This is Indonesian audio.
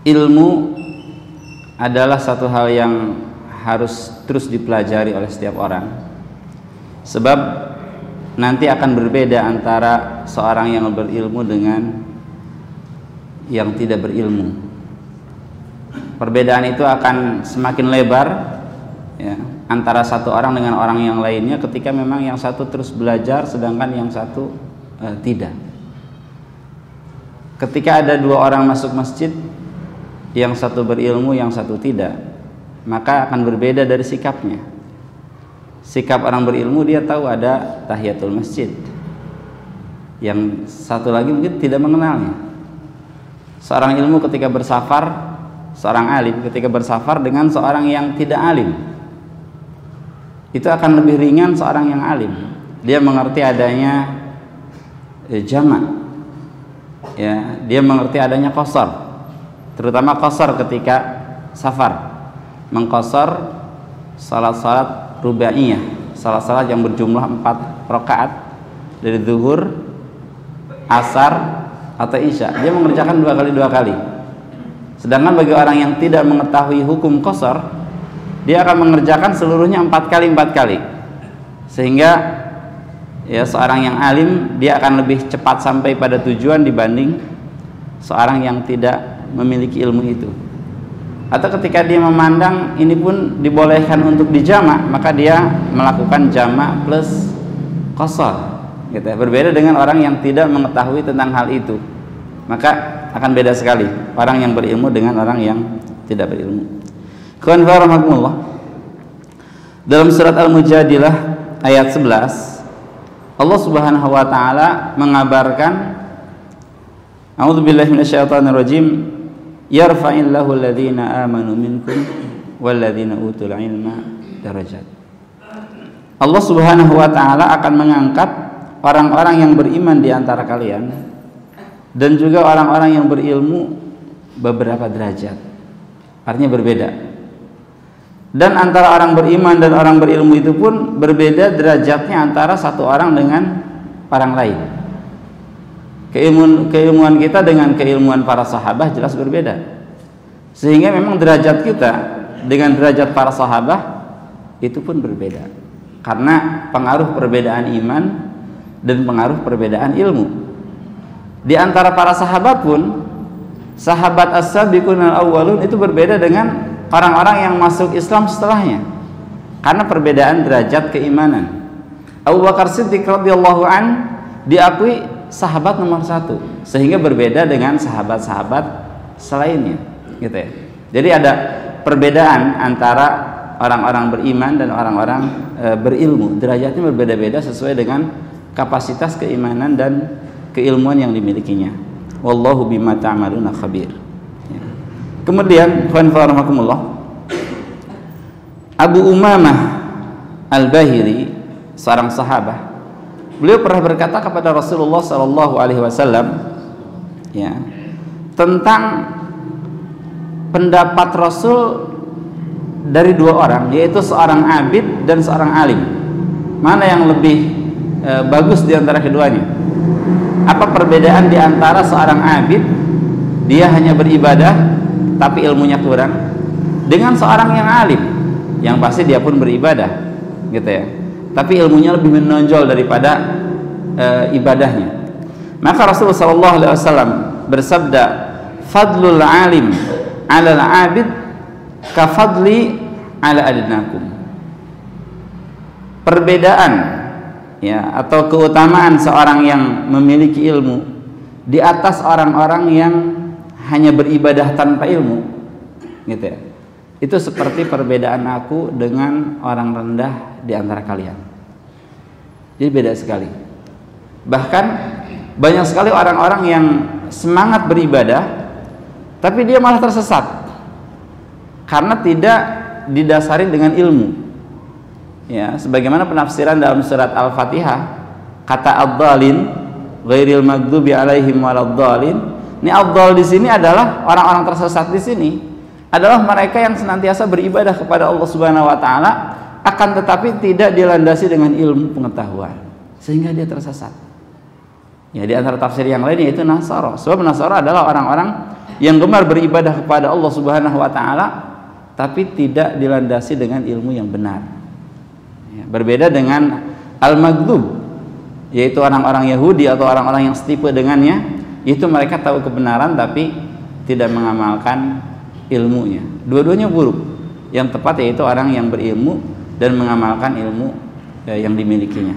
ilmu adalah satu hal yang harus terus dipelajari oleh setiap orang, sebab nanti akan berbeda antara seorang yang berilmu dengan yang tidak berilmu. Perbedaan itu akan semakin lebar ya, antara satu orang dengan orang yang lainnya ketika memang yang satu terus belajar sedangkan yang satu tidak. Ketika ada dua orang masuk masjid, yang satu berilmu, yang satu tidak, maka akan berbeda dari sikapnya. Sikap orang berilmu, dia tahu ada tahiyatul masjid, yang satu lagi mungkin tidak mengenalnya. Seorang ilmu ketika bersafar, seorang alim ketika bersafar dengan seorang yang tidak alim, itu akan lebih ringan seorang yang alim. Dia mengerti adanya jamak, ya, dia mengerti adanya qasar, terutama qasar ketika safar, mengqasar salat-salat rubaiyah, salat-salat yang berjumlah 4 rakaat dari zuhur, asar atau isya. Dia mengerjakan 2 kali. Sedangkan bagi orang yang tidak mengetahui hukum qasar, dia akan mengerjakan seluruhnya 4 kali. Sehingga ya, seorang yang alim dia akan lebih cepat sampai pada tujuan dibanding seorang yang tidak memiliki ilmu itu. Atau ketika dia memandang ini pun dibolehkan untuk dijamak, maka dia melakukan jamak plus qasar gitu ya. Berbeda dengan orang yang tidak mengetahui tentang hal itu, maka akan beda sekali orang yang berilmu dengan orang yang tidak berilmu. Rahmatullah. Dalam surat Al-Mujadilah ayat 11, Allah Subhanahu wa taala mengabarkan, A'udzubillahi minasyaitonirrajim, yarfa'illahu alladhina amanu minkum walladzina utul ilma darajat. Allah Subhanahu wa taala akan mengangkat orang-orang yang beriman di antara kalian dan juga orang-orang yang berilmu beberapa derajat. Artinya berbeda. Dan antara orang beriman dan orang berilmu itu pun berbeda derajatnya antara satu orang dengan orang lain. Keilmuan kita dengan keilmuan para sahabat jelas berbeda. Sehingga memang derajat kita dengan derajat para sahabat itu pun berbeda. Karena pengaruh perbedaan iman dan pengaruh perbedaan ilmu. Di antara para sahabat pun, sahabat as-sabiqun al-awwalun itu berbeda dengan orang-orang yang masuk Islam setelahnya, karena perbedaan derajat keimanan. Abu Bakar Siddiq radhiyallahu an diakui sahabat nomor 1, sehingga berbeda dengan sahabat-sahabat selainnya, gitu ya. Jadi ada perbedaan antara orang-orang beriman dan orang-orang berilmu. Derajatnya berbeda-beda sesuai dengan kapasitas keimanan dan keilmuan yang dimilikinya. Wallahu bima ta'maluna khabir. Ya. Kemudian, Abu Umamah Al-Bahili, seorang sahabat, beliau pernah berkata kepada Rasulullah SAW, ya, tentang pendapat Rasul dari 2 orang, yaitu seorang abid dan seorang alim. Mana yang lebih bagus di antara keduanya? Apa perbedaan di antara seorang abid, dia hanya beribadah tapi ilmunya kurang, dengan seorang yang alim, yang pasti dia pun beribadah, gitu ya, tapi ilmunya lebih menonjol daripada ibadahnya. Maka Rasulullah SAW bersabda, fadlul alim ala al-abid ka fadli ala adnakum. Perbedaan, ya, atau keutamaan seorang yang memiliki ilmu di atas orang-orang yang hanya beribadah tanpa ilmu, gitu ya, itu seperti perbedaan aku dengan orang rendah di antara kalian. Jadi beda sekali. Bahkan banyak sekali orang-orang yang semangat beribadah tapi dia malah tersesat karena tidak didasari dengan ilmu. Ya, sebagaimana penafsiran dalam surat Al-Fatihah, kata ad-dhalin ghairil maghdubi alaihim waladdallin. Ini ad-dhal di sini adalah orang-orang tersesat. Di sini adalah mereka yang senantiasa beribadah kepada Allah Subhanahu wa taala, akan tetapi tidak dilandasi dengan ilmu pengetahuan, sehingga dia tersesat. Ya, di antara tafsir yang lain yaitu Nasara. Sebab Nasara adalah orang-orang yang gemar beribadah kepada Allah Subhanahu wa taala tapi tidak dilandasi dengan ilmu yang benar. Ya, berbeda dengan al-maghdub, yaitu orang-orang Yahudi atau orang-orang yang setipe dengannya, itu mereka tahu kebenaran tapi tidak mengamalkan ilmunya. Dua-duanya buruk. Yang tepat yaitu orang yang berilmu dan mengamalkan ilmu yang dimilikinya.